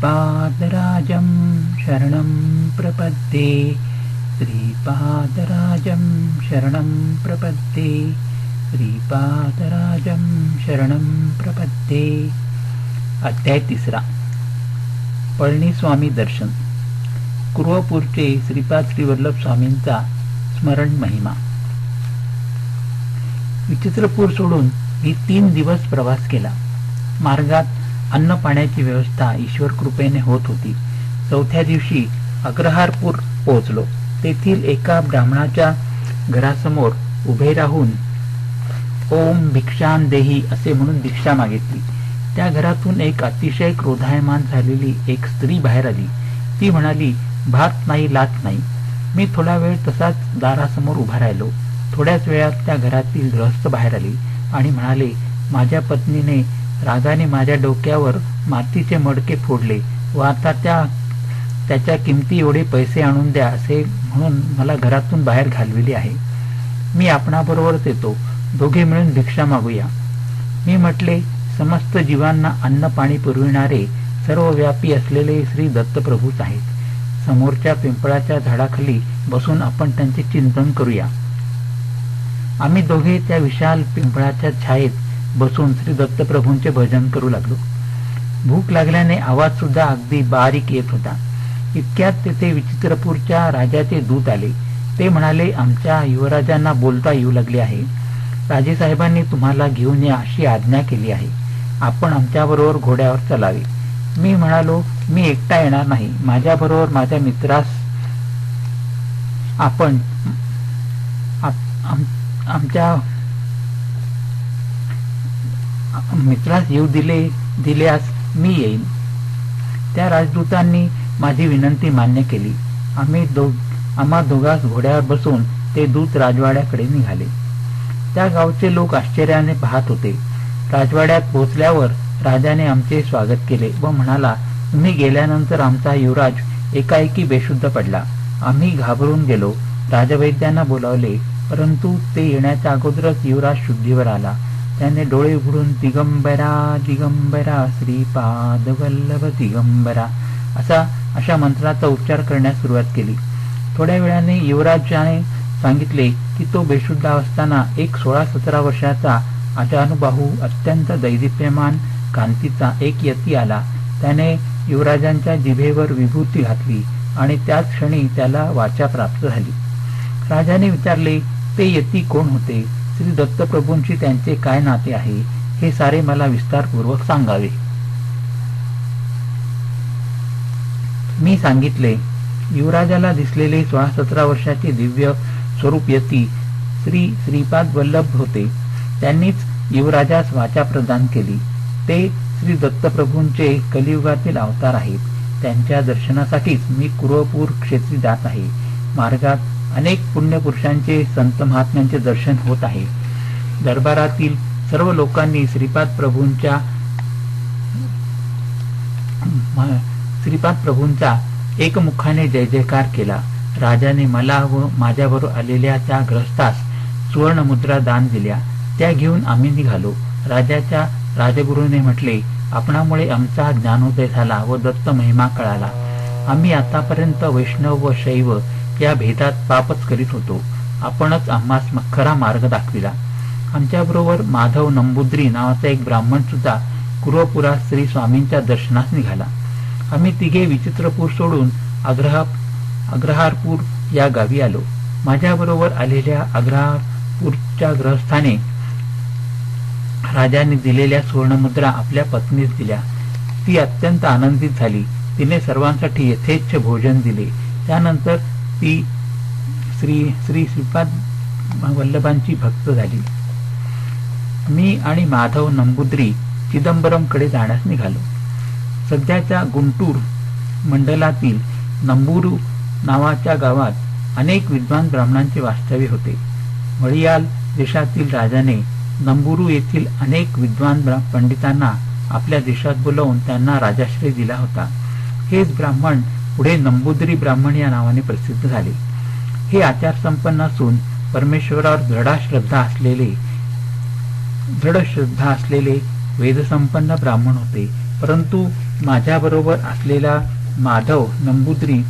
श्रीपादराजं शरणं प्रपद्ये, श्रीपादराजं शरणं प्रपद्ये, श्रीपादराजं शरणं प्रपद्ये. अध्याय 3. पळणीस्वामी दर्शन. कुरवपूरचे श्रीपाद श्रीवल्लभ स्वामींचा स्मरण महिमा. विचित्रपूर सोडून मी 3 दिवस प्रवास केला. मार्गात अन्न पाण्याची व्यवस्था ईश्वर कृपेने होत होती. 4थ्या दिवशी अग्रहारपूर पोहोचलो. तेथील एका ब्राह्मणाच्या घरासमोर उभे राहून ओम भिक्षां देही असे म्हणून भिक्षा मागितली. त्या घरातून एक अतिशय क्रोधायमान झालेली एक स्त्री बाहेर आली. ती म्हणाली, भात नाही लात नाही. मी थोडा वेळ तसाच दारासमोर उभा राहिलो. थोड्याच वेळात त्या घरातील गृहस्थ बाहेर आले आणि म्हणाले, माझ्या पत्नीने रागाने माझ्या डोक्यावर मातीचे मडके फोडले व आता त्याच्या किमती एवढे पैसे आणून द्या असे म्हणून मला घरातून बाहेर घालविले आहे. मी आपणाबरोबरच येतो. दोघे मिळून भिक्षा मागूया. मी म्हटले, समस्त जीवांना अन्न पाणी पुरविणारे सर्वव्यापी असलेले श्री दत्तप्रभूच आहेत. समोरच्या पिंपळाच्या झाडाखाली बसून आपण त्यांचे चिंतन करूया. आम्ही दोघे त्या विशाल पिंपळाच्या छायेत बसून श्री दत्तप्रभूंचे भजन करू लागलो. भूक लागल्याने आवाज सुद्धा अगदी बारीक येत होता. इतक्यात तेथे विचित्रपूरच्या राजाचे दूत आले. ते म्हणाले, आमच्या युवराजांना बोलता येऊ लागले आहे. राजेसाहेबांनी तुम्हाला घेऊन या अशी आज्ञा केली आहे. आपण आमच्याबरोबर घोड्यावर चलावे. मी म्हणालो, मी एकटा येणार नाही. माझ्याबरोबर माझ्या मित्रास आपण आमच्या मित्रास येऊ दिल्यास मी येईन. त्या राजदूतांनी माझी विनंती मान्य केली. आम्हा दोघांस घोड्यावर बसून ते दूत राजवाड्याकडे निघाले. त्या गावचे लोक आश्चर्याने पाहत होते. राजवाड्यात पोहोचल्यावर राजाने आमचे स्वागत केले व म्हणाला, तुम्ही गेल्यानंतर आमचा युवराज एकाएकी बेशुद्ध पडला. आम्ही घाबरून गेलो. राजवैद्यांना बोलावले, परंतु ते येण्याच्या अगोदरच युवराज शुद्धीवर आला. त्याने डोळे उघडून दिगंबरा दिगंबरा श्रीपाद वल्लभ दिगंबरा अशा मंत्राचा उच्चार करण्यास सुरुवात केली. थोड्या वेळाने युवराजाने सांगितले की तो बेशुद्ध असताना एक 16-17 वर्षाचा अजानुबाहू अत्यंत दैदिप्यमान कांतीचा एक यती आला. त्याने युवराजांच्या जिभेवर विभूती घातली आणि त्याच क्षणी त्याला वाचा प्राप्त झाली. राजाने विचारले, ते यती कोण होते? श्री दत्तप्रभूंशी त्यांचे काय नाते आहे? हे सारे मला विस्तारपूर्वक सांगावे. मी सांगितले. युवराजाला दिसलेले 16-17 वर्षाचे दिव्य स्वरूप यती श्रीपाद वल्लभ होते. त्यांनीच युवराजास वाचा प्रदान केली. ते श्री दत्तप्रभूंचे कलियुगातील अवतार आहेत. त्यांच्या दर्शनासाठीच मी कुरवपूर क्षेत्री जात आहे. मार्गात अनेक पुण्यपुरुषांचे संत महात्म्यांचे दर्शन होत आहे. दरबारातील सर्व लोकांनी श्रीपाद प्रभूंचा एकमुखाने जय जयकार केला. राजाने मला व माझ्याबरोबर आलेल्या त्या ग्रस्तास सुवर्णमुद्रा दान दिल्या. त्या घेऊन आम्ही निघालो. राजाच्या राजगुरूने म्हटले, आपणामुळे आमचा ज्ञानोदय झाला व दत्त महिमा कळाला. आम्ही आतापर्यंत वैष्णव व शैव या भेदात पापच करीत होतो. आपणच आम्हास खरा मार्ग दाखविला. आमच्याबरोबर माधव नंबूद्री नावाचा एक ब्राह्मण सुद्धा कुरवपुरात श्री स्वामींच्या दर्शनास निघाला. आम्ही तिघे विचित्रपूर सोडून अग्रहारपूर या गावी आलो. माझ्याबरोबर आलेल्या अग्रहारपूरच्या ग्रहस्थाने राजाने दिलेल्या सुवर्णमुद्रा आपल्या पत्नीस दिल्या. ती अत्यंत आनंदित झाली. तिने सर्वांसाठी यथेच्छ भोजन दिले. त्यानंतर ती श्रीपाद वल्लभांची भक्त झाली. मी आणि माधव नंबूद्री चिदंबरमकडे जाण्यास निघालो. सध्याच्या गुंटूर मंडलातील नंबूरू नावाच्या गावात अनेक विद्वान ब्राह्मणांचे वास्तव्य होते. मळियाल देशातील राजाने नंबूरू येथील अनेक विद्वान पंडितांना आपल्या देशात बोलावून त्यांना राजाश्रय दिला होता. हेच ब्राह्मण पुढे नंबूद्री ब्राह्मण या नावाने प्रसिद्ध झाले. हे आचारसंपन्न असून परमेश्वरावर दृढ श्रद्धा असलेले वेदसंपन्न ब्राह्मण होते. परंतु माझ्याबरोबर असलेला माधव नंबूद्री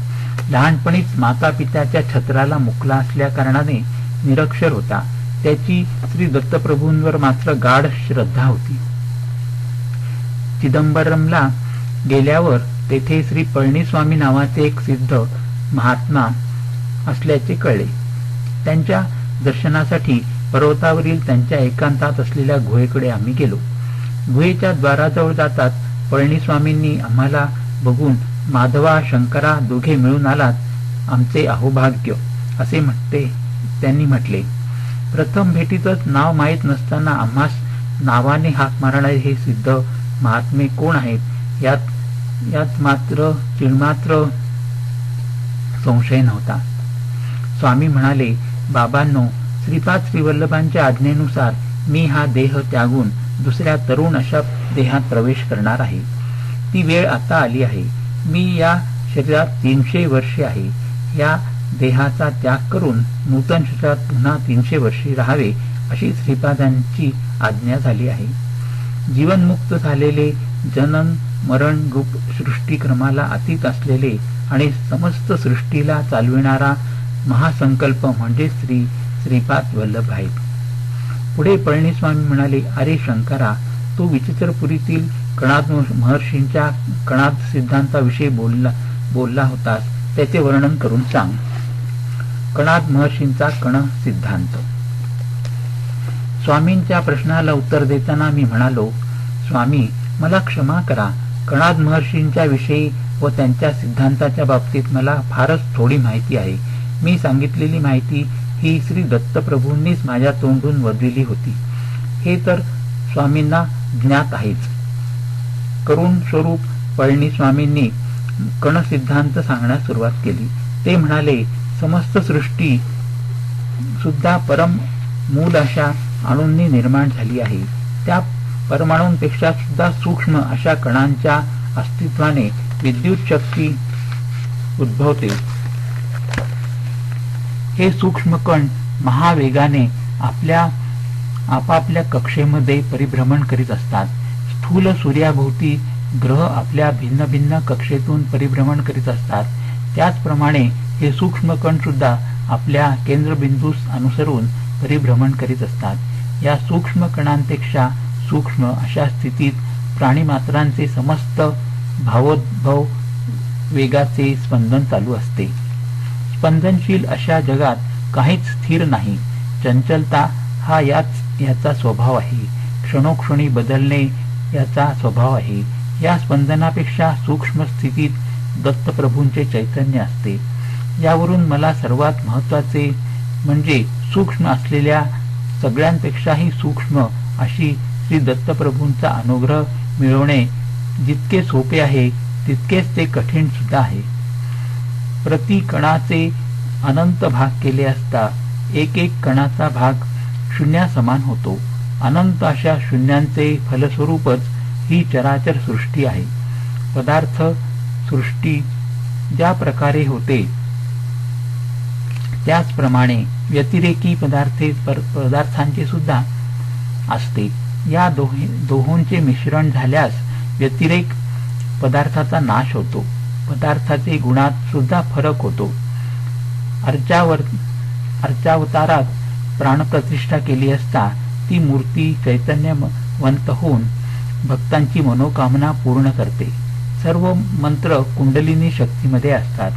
लहानपणीच माता पित्याच्या छत्राला मुकला असल्या कारणाने निरक्षर होता. त्याची श्री दत्तप्रभूंवर मात्र गाढ श्रद्धा होती. चिदंबरमला गेल्यावर तेथे श्री पळणीस्वामी नावाचे एक सिद्ध महात्मा असल्याचे कळले. त्यांच्या दर्शनासाठी पर्वतावरील त्यांच्या एकांतात असलेल्या गुहेकडे आम्ही गेलो. गुहेच्या द्वाराजवळ जातात पळणीस्वामींनी आम्हाला बघून माधवा, शंकरा दोघे मिळून आलात, आमचे अहोभाग्य असे त्यांनी म्हटले. प्रथम भेटीतच नाव माहीत नसताना आम्हास नावाने हाक मारणारे हे सिद्ध महात्मे कोण आहेत यात मात्र चिळमात्र संशय नव्हता. स्वामी म्हणाले, बाबांनो, श्रीपाद श्रीवल्लभांच्या आज्ञेनुसार मी हा देह त्यागून दुसऱ्या तरुण अशा देहात प्रवेश करणार आहे. ती वेळ आता आली आहे. मी या शरीरात 300 वर्षे आहे. या देहाचा त्याग करून नूतन शरीरात पुन्हा 300 वर्षे राहावे अशी श्रीपादांची आज्ञा झाली आहे. जीवनमुक्त झालेले, जनन मरण रूप सृष्टीक्रमाला अतीत असलेले आणि समस्त सृष्टीला चालविणारा महासंकल्प म्हणजे श्रीपाद वल्लभ आहेत. पुढे पळणीस्वामी म्हणाले, अरे शंकरा, तू विचित्रपुरीतील कणाद महर्षींच्या कणाद सिद्धांताविषयी बोलला होतास, त्याचे वर्णन करून सांग. कणाद महर्षींचा कण सिद्धांत. स्वामींच्या प्रश्नाला उत्तर देताना मी म्हणालो, स्वामी, मला क्षमा करा. कणाद महर्षींच्या विषयी व त्यांच्या सिद्धांताच्या बाबतीत मला फारच थोडी माहिती आहे. मी सांगितलेली माहिती ही श्री दत्तप्रभूंनीच माझ्या तोंडून वदविली होती. हे तर स्वामींना ज्ञात आहेच. करुण स्वरूप पळणीस्वामींनी कण सिद्धांत सांगण्यास सुरुवात केली. ते म्हणाले, समस्त सृष्टी सुद्धा परम मूल अशा अणूंनी निर्माण झाली आहे. त्या परमाणूंपेक्षा सुद्धा सूक्ष्म अशा कणांच्या अस्तित्वाने विद्युत शक्ती उद्भवते. हे सूक्ष्म कण महावेगाने आपापल्या कक्षेमध्ये परिभ्रमण करीत असतात. स्थूल सूर्याभोवती ग्रह आपल्या भिन्न भिन्न कक्षेतून परिभ्रमण करीत असतात. त्याचप्रमाणे हे सूक्ष्म कण सुद्धा आपल्या केंद्रबिंदूस अनुसरून परिभ्रमण करीत असतात. या सूक्ष्म कणांपेक्षा सूक्ष्म अशा स्थितीत प्राणीमात्रांचे समस्त भावोद्भव वेगाचे स्पंदन चालू असते. स्पंदनशील अशा जगात काहीच स्थिर नाही. चंचलता हा याचा स्वभाव आहे. क्षणोक्षणी बदलणे याचा स्वभाव आहे. या स्पंदनापेक्षा सूक्ष्म स्थितीत दत्तप्रभूंचे चैतन्य असते. यावरून मला सर्वात महत्वाचे म्हणजे सूक्ष्म असलेल्या सगळ्यांपेक्षाही सूक्ष्म अशी श्री दत्तप्रभूंचा अनुग्रह मिळवणे जितके सोपे आहे तितकेच ते कठीण सुद्धा आहे. प्रति कणाचे अनंत भाग केले असता एक एक कणाचा भाग शून्यासमान होतो. अनंत अशा शून्यांचे फलस्वरूपच ही चराचर सृष्टी आहे. पदार्थ सृष्टी ज्या प्रकारे होते त्याचप्रमाणे व्यतिरेकी पदार्थांचे सुद्धा असते. या दोहोंचे मिश्रण झाल्यास व्यतिरेक पदार्थाचा नाश होतो. पदार्थाचे गुणात सुद्धा फरक होतो. अर्चावतारात प्राणप्रतिष्ठा केली असता ती मूर्ती चैतन्यवंत होऊन भक्तांची मनोकामना पूर्ण करते. सर्व मंत्र कुंडलिनी शक्तीमध्ये असतात.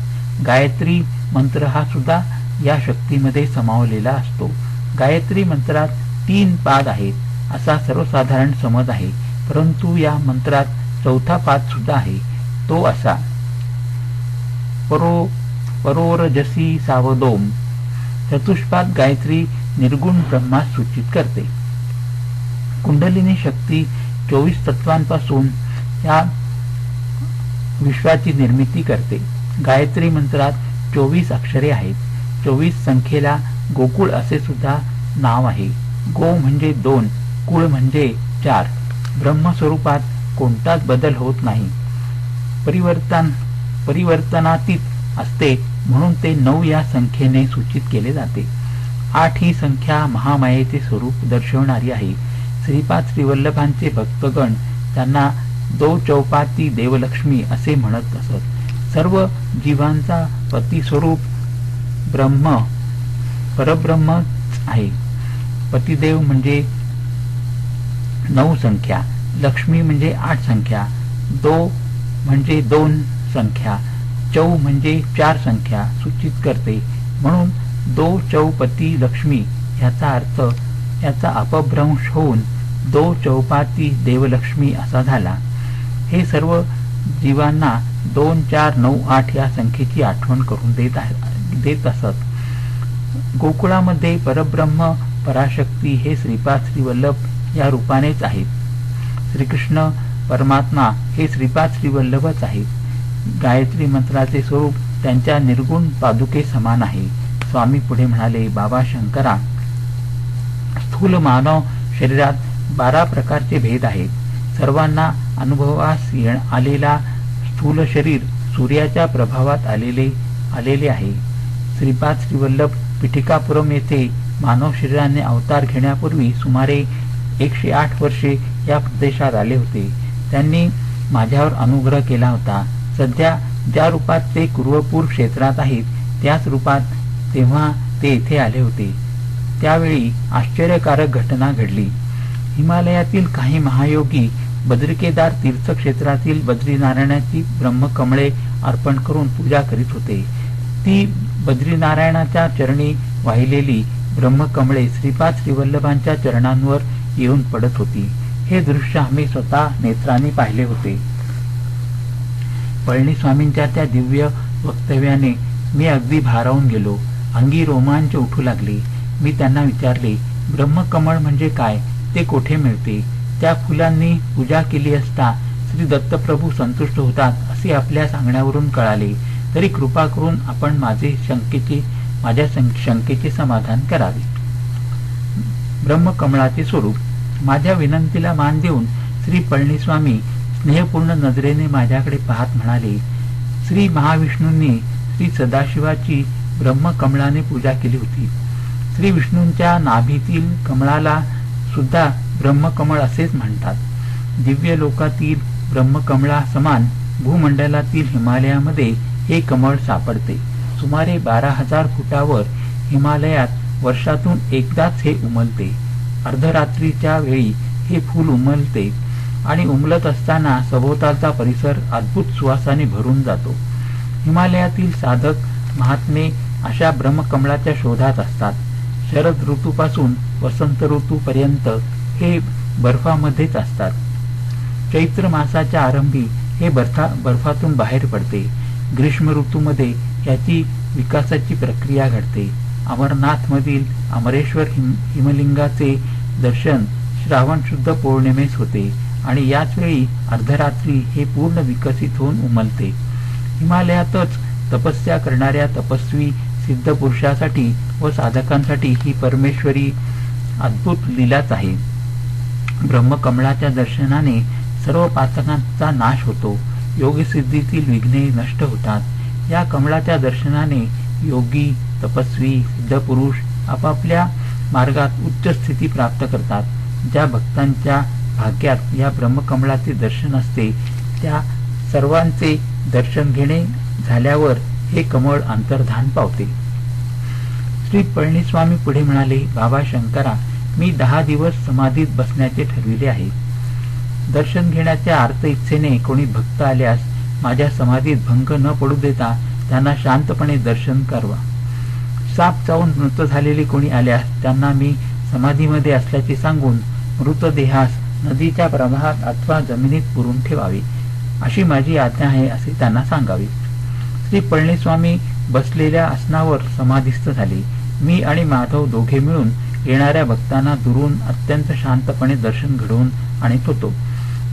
गायत्री मंत्र हा सुद्धा या शक्तीमध्ये समावलेला असतो. गायत्री मंत्रात 3 पाद आहेत असा सर्वसाधारण समज आहे, परंतु या मंत्रात 4था पाद सुद्धा आहे. तो असा, परोरजसी सावदोम. चतुष्पाद गायत्री निर्गुण ब्रह्मास सूचित करते. कुंडलिनी शक्ती 24 तत्वांपासून या विश्वाची निर्मिती करते. गायत्री मंत्रात 24 अक्षरे आहेत. 24 संख्येला गोकुळ असे सुद्धा नाव आहे. गो म्हणजे 2, कुळ म्हणजे 4. ब्रह्मस्वरूपात कोणताच बदल होत नाही. परिवर्तनातीत असते म्हणून ते 9 या संख्येने सूचित केले जाते. 8 ही संख्या महामायेचे स्वरूप दर्शवणारी आहे. श्रीपाद श्रीवल्लभांचे भक्तगण त्यांना दो चौपाती देवलक्ष्मी असे म्हणत असत. सर्व जीवांचा पतिस्वरूप ब्रह्म परब्रह्मच आहे. पतिदेव म्हणजे 9 संख्या, लक्ष्मी म्हणजे 8 संख्या, दो म्हणजे 2 संख्या, चौ म्हणजे 4 संख्या सूचित करते. म्हणून दो चौपती लक्ष्मी याचा अर्थ याचा अपभ्रंश होऊन दो चौपाती देवलक्ष्मी असा झाला. हे सर्व जीवांना 2, 4, 9, 8 या संख्येची आठवण करून देत असत. गोकुळामध्ये परब्रह्म पराशक्ती हे श्रीपाद श्रीवल्लभ या रूपानेच आहेत. श्रीकृष्ण परमात्मा हे श्रीपाद श्रीवल्लभच आहेत. गायत्री मंत्राचे स्वरूप त्यांच्या निर्गुण पादुके समान आहे. स्वामी पुढे म्हणाले, बाबा शंकरा, स्थूल मानव शरीरात 12 प्रकारचे भेद आहेत. सर्वांना अनुभवास आलेला स्थूल शरीर सूर्याच्या प्रभावात आलेले आहे. श्रीपाद श्रीवल्लभ पिठिकापुरम येथे मानव शरीराने अवतार घेण्यापूर्वी सुमारे 108 वर्षे या प्रदेशात आले होते. त्यांनी माझ्यावर अनुग्रह केला होता. सध्या ज्या रूपात ते कुरुवपूर क्षेत्रात आहेत त्याच रूपात तेव्हा ते येथे आले होते. त्यावेळी आश्चर्यकारक घटना घडली. हिमालयातील काही महायोगी बद्रिकेदार तीर्थक्षेत्रातील बद्रीनारायणाची ब्रह्मकमळे अर्पण करून पूजा करीत होते. ती बद्रीनारायणाच्या चरणी वाहिलेली ब्रह्मकमळे श्रीपाद श्रीवल्लभांच्या चरणांवर येऊन पडत होती. हे दृश्य आम्ही स्वतः नेत्रांनी पाहिले होते. पळणीस्वामींच्या त्या दिव्य वक्तव्याने मी अगदी भारावून गेलो. अंगी रोमांच उठू लागले. मी त्यांना विचारले, ब्रह्मकमळ म्हणजे काय, ते कोठे मिळते? त्या फुलांनी पूजा केली असता श्री दत्तप्रभू संतुष्ट होतात असे आपल्या सांगण्यावरून कळाले. तरी कृपा करून आपण माझ्या शंकेचे समाधान करावे. ब्रह्मकमळाचे स्वरूप. माझ्या विनंतीला मान देऊन श्री पळणीस्वामी स्नेहपूर्ण नजरेने माझ्याकडे पाहत म्हणाले, श्री महाविष्णूंनी श्री सदाशिवाची ब्रह्मकमळाने पूजा केली होती. श्री विष्णूंच्या नाभीतील कमळाला सुद्धा ब्रह्मकमळ असेच म्हणतात. दिव्य लोकातील ब्रह्मकमळा समान भूमंडलातील हिमालयामध्ये हे कमळ सापडते. सुमारे 12,000 फुटावर हिमालयात वर्षातून एकदाच हे उमलते. अर्धरात्रीच्या वेळी हे फूल उमलते आणि उमलत असताना सभोवतालचा परिसर अद्भुत सुवासाने भरून जातो. हिमालयातील साधक महात्मे अशा ब्रह्मकमळाच्या शोधात असतात. शरद ऋतूपासून वसंत ऋतूपर्यंत हे बर्फामध्येच असतात. चैत्र मासाच्या आरंभी हे बर्फातून बाहेर पडते. ग्रीष्म ऋतूमध्ये याची विकासाची प्रक्रिया घडते. अमरनाथ मधील अमरेश्वर हिमलिंगाचे दर्शन श्रावण शुद्ध पौर्णिमेस होते आणि याच वेळी अर्धरात्री हे पूर्ण विकसित होऊन उमलते. हिमालयातच तपस्या करणाऱ्या तपस्वी सिद्ध पुरुषासाठी व साधकांसाठी ही परमेश्वरी अद्भुत लीलाच आहे. ब्रह्मकमळाच्या दर्शनाने सर्व पातकांचा नाश होतो. योगसिद्धीतील विघ्ने नष्ट होतात. या कमळाच्या दर्शनाने योगी, तपस्वी, सिद्ध पुरुष आपापल्या मार्गात उच्च स्थिती प्राप्त करतात. ज्या भक्तांच्या भाग्यात या ब्रह्मकमळाचे दर्शन असते त्या सर्वांचे दर्शन घेणे झाल्यावर हे कमळ अंतर्धान पावते. श्री पळणीस्वामी पुढे म्हणाले, बाबा शंकरा, मी 10 दिवस समाधीत बसण्याचे ठरविले आहे. दर्शन घेण्याच्या आर्त इच्छेने कोणी भक्त आल्यास माझ्या समाधीत भंग न पडू देता त्यांना शांतपणे दर्शन करवा. साप चावून मृत झालेले कोणी आल्यास त्यांना मी समाधीमध्ये असल्याचे सांगून मृतदेहास नदीच्या प्रवाहात अथवा जमिनीत पुरून ठेवावे अशी माझी आज्ञा आहे असे त्यांना सांगावे. श्री पळणीस्वामी बसलेल्या आसनावर समाधीस्थ झाले. मी आणि माधव दोघे मिळून येणाऱ्या भक्तांना दुरून अत्यंत शांतपणे दर्शन घडवून आणत होतो.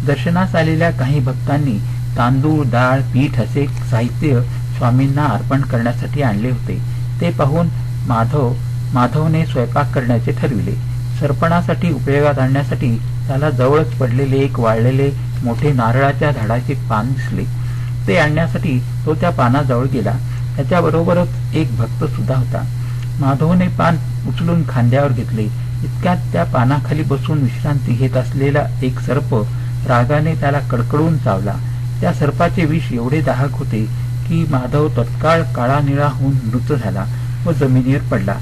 दर्शनास आलेल्या काही भक्तांनी तांदूळ, डाळ, पीठ असे साहित्य स्वामींना अर्पण करण्यासाठी आणले होते. ते पाहून माधवने स्वयंपाक करण्याचे ठरविले. सर्पणासाठी उपयोगात आणण्यासाठी त्याला जवळच पडलेले एक वाळलेले मोठे नारळाच्या झाडाचे पान दिसले. ते आणण्यासाठी तो त्या पानाजवळ गेला. त्याच्याबरोबरच एक भक्त सुद्धा होता. माधवने पान उचलून खांद्यावर घेतले. इतक्यात त्या पानाखाली बसून विश्रांती घेत असलेला एक सर्प रागाने त्याला कडकडून चावला. त्या सर्पाचे विष एवढे दाहक होते की माधव तत्काळ काळा निळा होऊन मृत झाला व जमिनीवर पडला.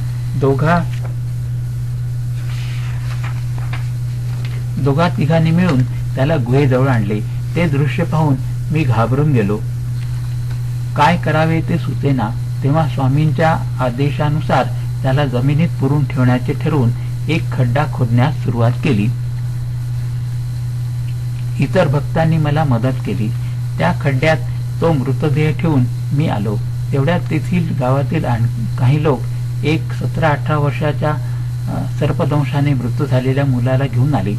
दोघा तिघांनी मिळून त्याला गुहेजवळ आणले. ते दृश्य पाहून मी घाबरून गेलो. काय करावे ते सुचेना. तेव्हा स्वामींच्या आदेशानुसार त्याला जमिनीत पुरून ठेवण्याचे ठरवून एक खड्डा खोदण्यास सुरुवात केली. इतर भक्तांनी मला मदत केली. त्या खड्ड्यात तो मृतदेह ठेवून मी आलो. तेवढ्यात तेथील गावातील काही लोक एक 17-18 वर्षाच्या सर्पदंशाने मृत्यू झालेल्या मुलाला घेऊन आले.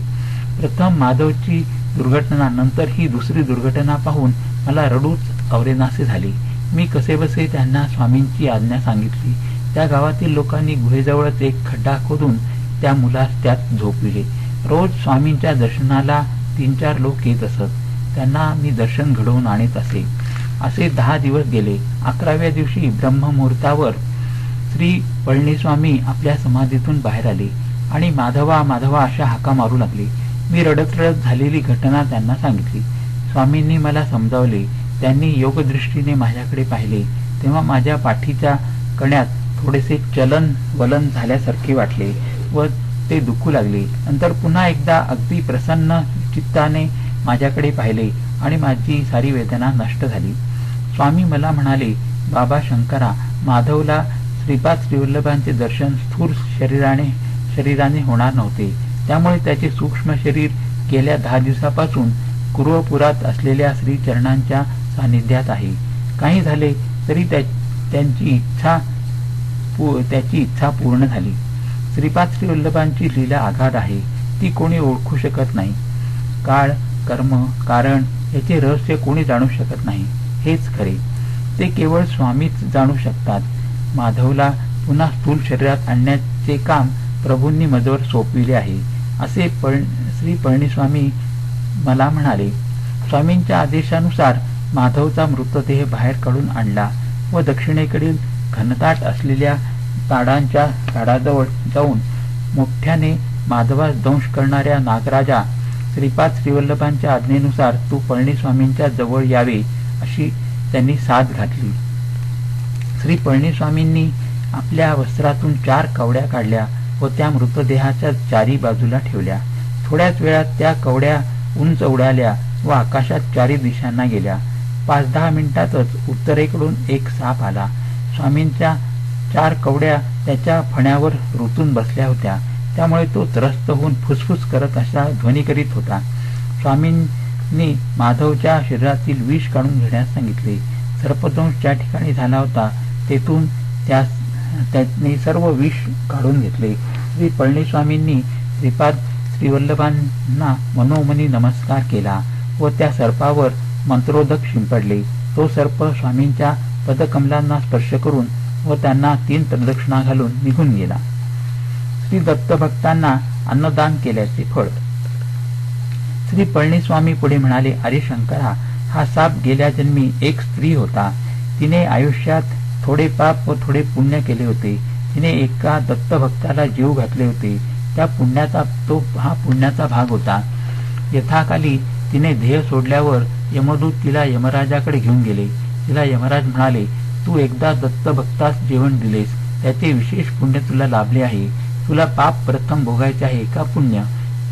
प्रथम माधवची दुर्घटना, नंतर ही दुसरी दुर्घटना पाहून मला रडूच अवरेनासे झाले. मी कसेबसे त्यांना स्वामींची आज्ञा सांगितली. त्या गावातील लोकांनी गुहेजवळच एक खड्डा खोदून त्या मुलास त्यात झोपविले. रोज स्वामींच्या दर्शनाला 3-4 लोक येत असत. त्यांना मी दर्शन घडवून आणत असे. असे 10 दिवस गेले. 11व्या दिवशी ब्रह्ममुहूर्तावर श्री पळणीस्वामी आपल्या समाधीतून बाहेर आले आणि माधवा माधवा अशा हाका मारू लागले. मी रडत रडत झालेली घटना त्यांना सांगितली. स्वामींनी मला समजावले. त्यांनी योगदृष्टीने माझ्याकडे पाहिले तेव्हा माझ्या पाठीच्या कण्यात थोडेसे चलन वलन झाल्यासारखे वाटले व ते दुखू लागले. नंतर पुन्हा एकदा अगदी प्रसन्न चित्ताने माझ्याकडे पाहिले आणि माझी सारी वेदना नष्ट झाली. स्वामी मला म्हणाले, बाबा शंकरा, माधवला श्रीपाद श्रीवल्लभांचे दर्शन स्थूल शरीराने होणार नव्हते. त्यामुळे त्याचे सूक्ष्म शरीर गेल्या 10 दिवसापासून कुर्वपुरात असलेल्या श्रीचरणांच्या सानिध्यात आहे. काही झाले तरी त्याची इच्छा पूर्ण झाली. श्रीपाद श्रीवल्लभांची लीला आगाध आहे. ती कोणी ओळखू शकत नाही. काळ, कर्म, कारण याचे रहस्य कोणी जाणू शकत नाही. हेच खरे. ते केवळ स्वामीच जाणू शकतात. माधवला पुन्हा स्थूल शरीरात आणण्याचे काम प्रभूंनी माझ्यावर सोपविले आहे असे श्री पळणीस्वामी मला म्हणाले. स्वामींच्या आदेशानुसार माधवचा मृतदेह बाहेर काढून आणला व दक्षिणेकडील घनदाट असलेल्या ताडांच्या झाडाजवळ जाऊन मोठ्याने माधवास दंश करणाऱ्या नागराजा, श्रीपाद श्रीवल्लभांच्या आज्ञेनुसार तू पळणीस्वामींच्या जवळ यावे अशी त्यांनी साथ घातली. श्री पळणीस्वामींनी आपल्या वस्त्रातून 4 कवड्या काढल्या व त्या मृतदेहाच्या 4ही बाजूला ठेवल्या. थोड्याच वेळात त्या कवड्या उंच उडाल्या व आकाशात 4ही दिशांना गेल्या. 5-10 मिनिटातच उत्तरेकडून एक साप आला. स्वामींच्या 4 कवड्या त्याच्या फण्यावर रुतून बसल्या होत्या. त्यामुळे तो त्रस्त होऊन फुसफुस करत असा ध्वनी करीत होता. स्वामींनी माधवच्या शरीरातील विष काढून घेण्यास सांगितले. सर्पदंश ज्या ठिकाणी झाला होता तेथून त्यांनी सर्व विष काढून घेतले. श्री पळणीस्वामींनी श्रीपाद श्रीवल्लभांना मनोमनी नमस्कार केला व त्या सर्पावर मंत्रोदक शिंपडले. तो सर्प स्वामींच्या पदकमलांना स्पर्श करून व त्यांना 3 प्रदक्षिणा घालून निघून गेला. श्री दत्तभक्तांना अन्नदान केल्याचे फळ. श्री पळणीस्वामी पुढे म्हणाले, अरे शंकरा, हा साप गेल्या जन्मी एक स्त्री होता. तिने आयुष्यात थोडे पाप व थोडे पुण्य केले होते. तिने एका दत्तभक्ताला जीव घातले होते. त्या पुण्याचा भाग होता. यथाकाली तिने ध्येय सोडल्यावर यमदूत तिला यमराजाकडे घेऊन गेले. तिला यमराज म्हणाले, तू एकदा दत्तभक्तास जेवण दिलेस, त्याचे विशेष पुण्य तुला लाभले आहे. तुला पाप प्रथम भोगायचे आहे का पुण्य?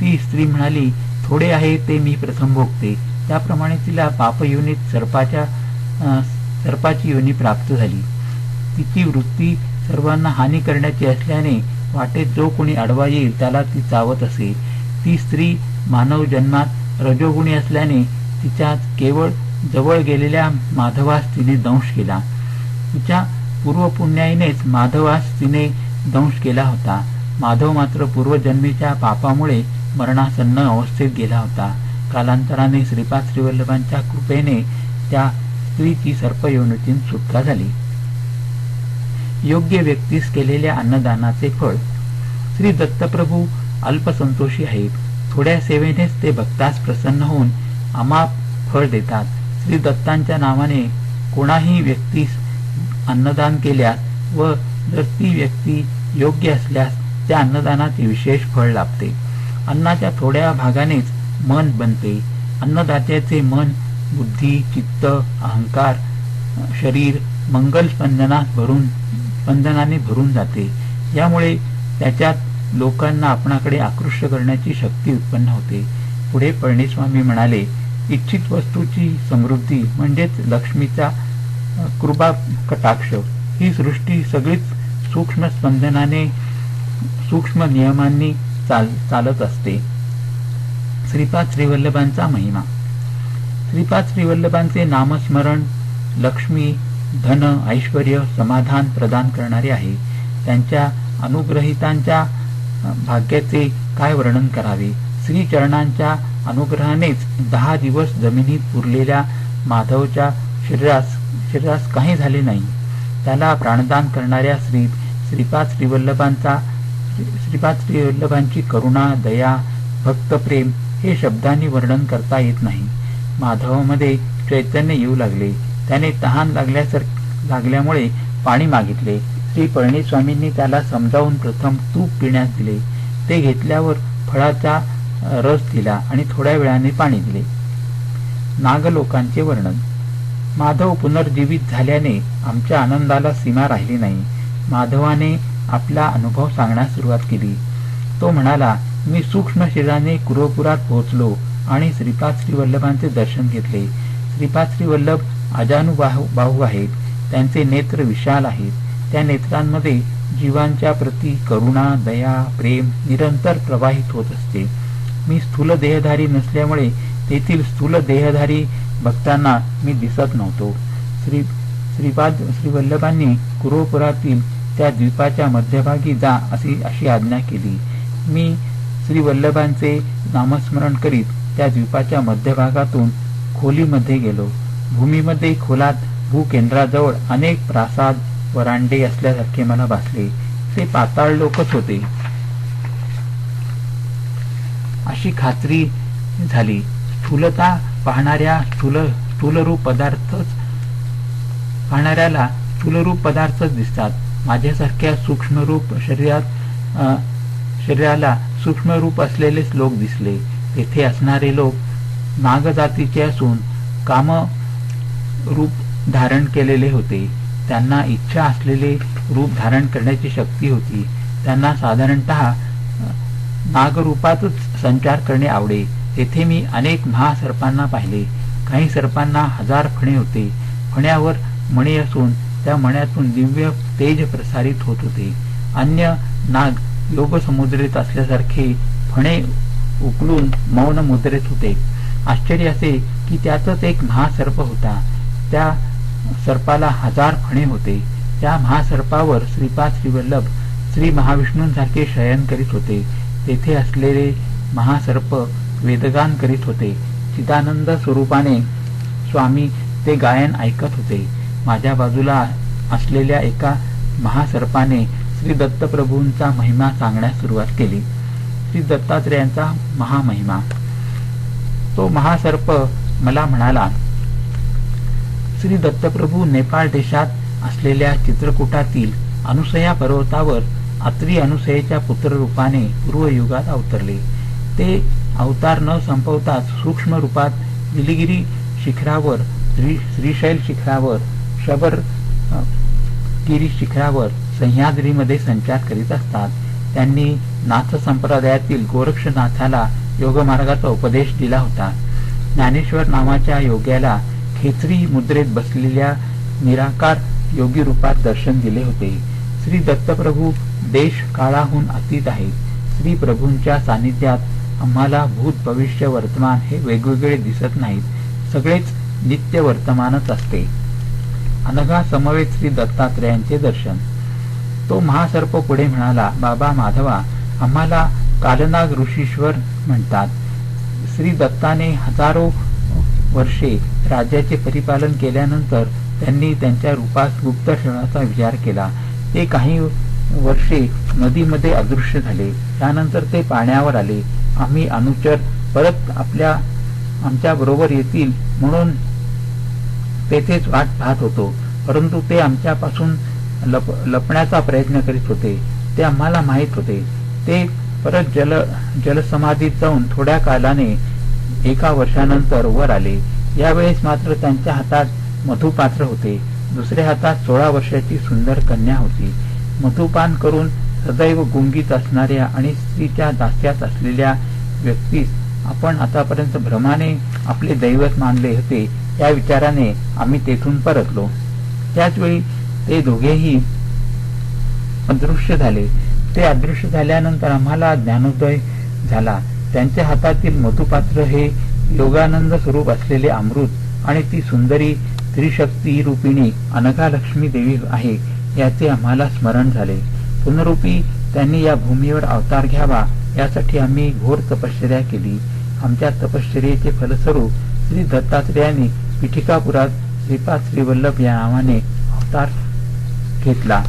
ती स्त्री म्हणाली, थोडे आहे ते मी प्रथम भोगते. त्याप्रमाणे तिला पापयोनीत सर्पाची योनी प्राप्त झाली. तिची वृत्ती सर्वांना हानी करण्याची असल्याने वाटेत जो कोणी अडवा येईल त्याला ती चावत असे. ती स्त्री मानव जन्मात रजोगुणी असल्याने तिच्या केवळ जवळ गेलेल्या माधवास तिने दंश केला. तिच्या पूर्वपुण्याईनेच माधवास तिने दंश केला होता. माधव मात्र पूर्वजन्मीच्या पापामुळे मरणासन्न अवस्थेत गेला होता. कालांतराने श्रीपाद श्रीवल्लभांच्या कृपेने त्या स्त्रीची सर्पयोनीतून सुटका झाली. योग्य व्यक्तीस केलेल्या अन्नदानाचे फळ. श्री दत्तप्रभू अल्पसंतोषी आहेत. थोड्या सेवेनेच ते भक्तास प्रसन्न होऊन अमाप फळ देतात. श्री दत्तांच्या नावाने कोणाही व्यक्तीस अन्नदान केल्यास व जर ती व्यक्ती योग्य असल्यास त्या अन्नदानाचे विशेष फळ लाभते. अन्नाच्या थोड्या भागानेच मन बनते. अन्नदात्याचे मन, बुद्धी, चित्त, अहंकार, शरीर मंगल स्पंदनाने भरून जाते. यामुळे त्याच्यात लोकांना आपणाकडे आकृष्ट करण्याची शक्ती उत्पन्न होते. पुढे पळणीस्वामी म्हणाले, इच्छित वस्तूची समृद्धी म्हणजेच लक्ष्मीचा कृपा कटाक्ष. ही सृष्टी सगळीच सूक्ष्म स्पंदनाने, सूक्ष्म नियमांनी चालत असते. श्रीपाद श्रीवल्लभांचा महिमा. श्रीपाद श्रीवल्लभांचे नामस्मरण लक्ष्मी, धन, ऐश्वर्य, समाधान प्रदान करणारे आहे. त्यांच्या अनुग्रहितांच्या भाग्याचे काय वर्णन करावे. श्रीचरणांच्या अनुग्रहानेच 10 दिवस जमिनीत पुरलेल्या माधवच्या शरीरास काही झाले नाही. त्याला प्राणदान करणाऱ्या श्रीपाद श्रीवल्लभांची करुणा, दया, भक्तप्रेम हे शब्दांनी वर्णन करता येत नाही. माधवामध्ये चैतन्य येऊ लागले. त्याने तहान लागल्यामुळे पाणी मागितले. श्री पळणीस्वामींनी त्याला समजावून प्रथम तूप पिण्यास दिले. ते घेतल्यावर फळाचा रस दिला आणि थोड्या वेळाने पाणी दिले. नागलोकांचे वर्णन. माधव पुनर्जीवित झाल्याने आमच्या आनंदाला सीमा राहिली नाही. माधवाने आपला अनुभव सांगण्यास सुरुवात केली. तो म्हणाला, मी सूक्ष्म शरीराने कुरोपुरात पोहोचलो आणि श्रीपाद श्रीवल्लभांचे दर्शन घेतले. श्रीपाद श्रीवल्लभ अजानुबाहू आहेत. त्यांचे नेत्र विशाल आहेत. त्या नेत्रांमध्ये जीवांच्या प्रती करुणा, दया, प्रेम निरंतर प्रवाहित होत असते. मी स्थूल देहधारी नसल्यामुळे तेथील स्थूल देहधारी भक्तांना मी दिसत नव्हतो. श्रीपाद श्रीवल्लभांनी कुरोपुरातील त्या द्वीपाच्या मध्यभागी जा अशी आज्ञा केली. मी श्रीवल्लभांचे नामस्मरण करीत त्या द्वीपाच्या मध्यभागातून खोलीमध्ये गेलो. भूमीमध्ये खोलात भूकेंद्राजवळ अनेक प्रासाद, वरांडे असल्यासारखे मला भासले. ते पाताळ लोकच होते अशी खात्री झाली. स्थूलता पाहणाऱ्याला स्थूलरूप पदार्थच दिसतात. माझ्यासारख्या सूक्ष्मरूप शरीराला सूक्ष्मरूप असलेलेच लोक दिसले. तेथे असणारे लोक नागजातीचे असून कामरूप धारण केलेले होते. त्यांना इच्छा असलेले रूप धारण करण्याची शक्ती होती. त्यांना साधारणतः नागरूपातच संचार करणे आवडे. तेथे मी अनेक महासर्पांना पाहिले. काही सर्पांना 1000 फणे होते. फण्यावर मणी असून त्या मण्यातून दिव्य तेज प्रसारित होत होते. अन्य नाग योग समुद्रेत असल्यासारखे फणे उकलून मौन मुद्रेत होते. आश्चर्य असे की त्यातच एक महासर्प होता. त्या सर्पाला 1000 फणे होते. त्या महासर्पावर श्रीपाद श्रीवल्लभ श्री महाविष्णूंसारखे शयन करीत होते. तेथे असलेले महासर्प वेदगान करीत होते. चिदानंद स्वरूपाने स्वामी ते गायन ऐकत होते. माझ्या बाजूला असलेल्या एका महासर्पाने श्री दत्तप्रभूंचा महिमा सांगण्यास सुरुवात केली. श्री दत्तात्रेयांचा महामहिमा. तो महासर्प मला म्हणाला, श्री दत्तप्रभू नेपाळ देशात असलेल्या चित्रकूटातील अनुसया पर्वतावर अत्री अनुसयेच्या पुत्ररूपाने पूर्वयुगात अवतरले. ते अवतार न संपवताच सूक्ष्म रूपात निलगिरी शिखरावर, श्रीशैल शिखरावर, शबरगिरी शिखरावर, सह्याद्रीमध्ये संचार करीत असतात. त्यांनी नाथ संप्रदायातील गोरक्षनाथाला योगमार्गाचा उपदेश दिला होता. ज्ञानेश्वर नावाच्या योग्याला खेचरी मुद्रेत बसलेल्या निराकार योगी रूपात दर्शन दिले होते. श्री दत्तप्रभू देश काळाहून अतीत आहेत. श्री प्रभूंच्या सानिध्यात आम्हाला भूत, भविष्य, वर्तमान हे वेगवेगळे दिसत नाहीत. सगळेच नित्य वर्तमानच असते. अनघा समवेत श्री दत्तात्रेयांचे दर्शन. तो महासर्प पुढे म्हणाला, बाबा माधवा, आम्हाला कालनाग ऋषीश्वर म्हणतात. श्री दत्ताने हजारो वर्षे राज्याचे परिपालन केल्यानंतर त्यांनी त्यांच्या रूपास गुप्त ठेवण्याचा विचार केला. ते काही वर्षे नदीमध्ये अदृश्य झाले. त्यानंतर ते पाण्यावर आले. आम्ही अनुचर परत आमच्या बरोबर येतील म्हणून तेथेच वाट पाहत होतो. परंतु ते आमच्यापासून लपण्याचा प्रयत्न करीत होते. ते आम्हाला माहीत होते. ते परत जलसमाधीत जाऊन थोड्या कालाने एका वर्षानंतर वर आले. यावेळेस मात्र त्यांच्या हातात मधुपात्र होते. दुसऱ्या हातात 16 वर्षाची सुंदर कन्या होती. मधुपान करून सदैव गुंगीत असणाऱ्या आणि स्त्रीच्या दास्यात असलेल्या व्यक्तीस आपण आतापर्यंत भ्रमाने आपले दैवत मानले होते, या विचाराने आम्ही तेथून परतलो. त्याचवेळी ते दोघेही अदृश्य झाले. ते अदृश्य झाल्यानंतर आम्हाला ज्ञानोदय झाला. त्यांच्या हातातील मधुपात्र हे योगानंद स्वरूप असलेले अमृत आणि ती सुंदरी त्रिशक्ती रूपिणी अनघा लक्ष्मी देवी आहे, याचे आम्हाला स्मरण झाले. पुनरुपी त्यांनी या भूमीवर अवतार घ्यावा यासाठी आम्ही घोर तपश्चर्या केली. आमच्या तपश्चर्येचे फलस्वरूप श्री दत्तात्रेयांनी पिठिकापुरात श्रीपाद श्रीवल्लभ या नावाने अवतार घेतला.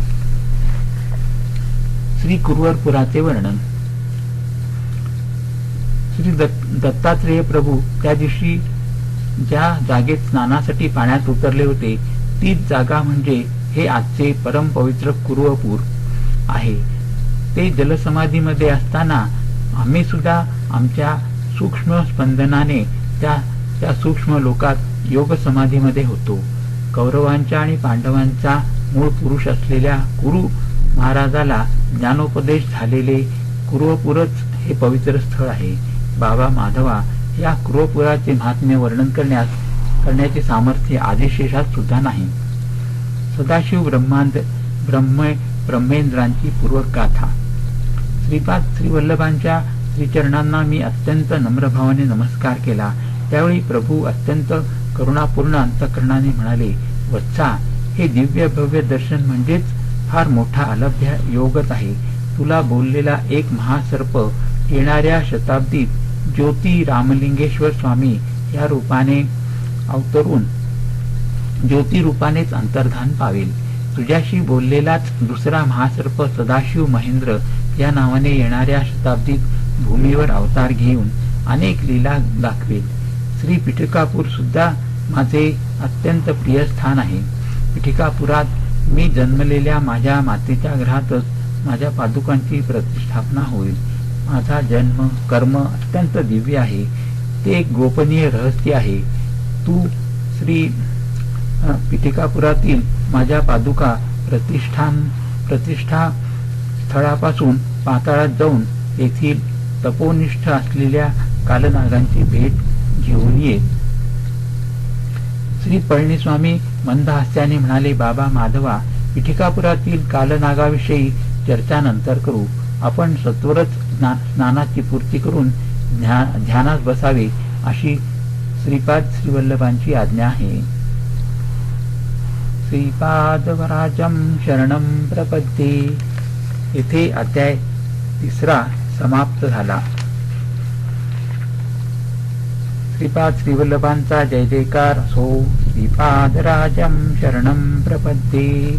श्री कुरवरपुराचे वर्णन. श्री दत्तात्रेय प्रभू त्या दिवशी ज्या जागेत स्नानासाठी पाण्यात उतरले होते, तीच जागा म्हणजे हे आजचे परम पवित्र कुरवपूर आहे. ते जलसमाधीमध्ये असताना आम्ही सुद्धा आमच्या सूक्ष्म स्पंदनाने त्या सूक्ष्म लोकात योग समाधीमध्ये होतो. कौरवांच्या आणि पांडवांचा मूळ पुरुष असलेल्या कुरु महाराजाला ज्ञानोपदेश झालेले कुरवपूरच हे पवित्र स्थळ आहे. बाबा माधवा या कुरवपुराचे महात्म्य वर्णन करण्याचे सामर्थ्य आदिशेषात सुद्धा नाही. सदाशिव ब्रह्मेंद्रांची पूर्वगाथा. श्रीपाद श्रीवल्लभांच्या श्रीचरणांना मी अत्यंत नम्रभावाने नमस्कार केला. त्यावेळी प्रभू अत्यंत करुणापूर्ण अंतःकरणाने म्हणाले, वत्सा, हे दिव्य भव्य दर्शन म्हणजेच फार मोठा अलभ्य योगच आहे. तुला बोललेला एक महासर्प येणाऱ्या शताब्दीत ज्योती रामलिंगेश्वर स्वामी या रूपाने अवतरून ज्योती रूपानेच अंतर्धान पावेल. तुझ्याशी बोललेलाच दुसरा महासर्प सदाशिव महेंद्र या नावाने येणाऱ्या शताब्दीत भूमीवर अवतार घेऊन अनेक लीला दाखवेल. श्री पिठिकापूर सुद्धा माझे अत्यंत प्रिय स्थान आहे. पिठिकापुरात मी जन्मलेल्या माझ्या मातेच्या घरातच माझ्या पादुकांची प्रतिष्ठापना होईल. माझा जन्म कर्म अत्यंत दिव्य आहे. ते एक गोपनीय रहस्य आहे. तू श्री पिठिकापुरातील माझ्या पादुका प्रतिष्ठा स्थळापासून पाताळात जाऊन येथील तपोनिष्ठ असलेल्या कालनागांची भेट घेऊन ये. श्री पळणीस्वामी मंद हास्याने म्हणाले, बाबा माधवा, पिठिकापुरातील कालनागाविषयी चर्चा नंतर करू. आपण सत्वरच स्नानाची पूर्ती करून ध्यानात बसावे अशी श्रीपाद श्रीवल्लभांची आज्ञा आहे. श्रीपादवराजं शरणं प्रपद्ये. येथे अध्याय 3 समाप्त झाला. श्रीपाद श्रीवल्लभांचा जय जयकार असो. श्रीपादराजं शरणं प्रपद्ये.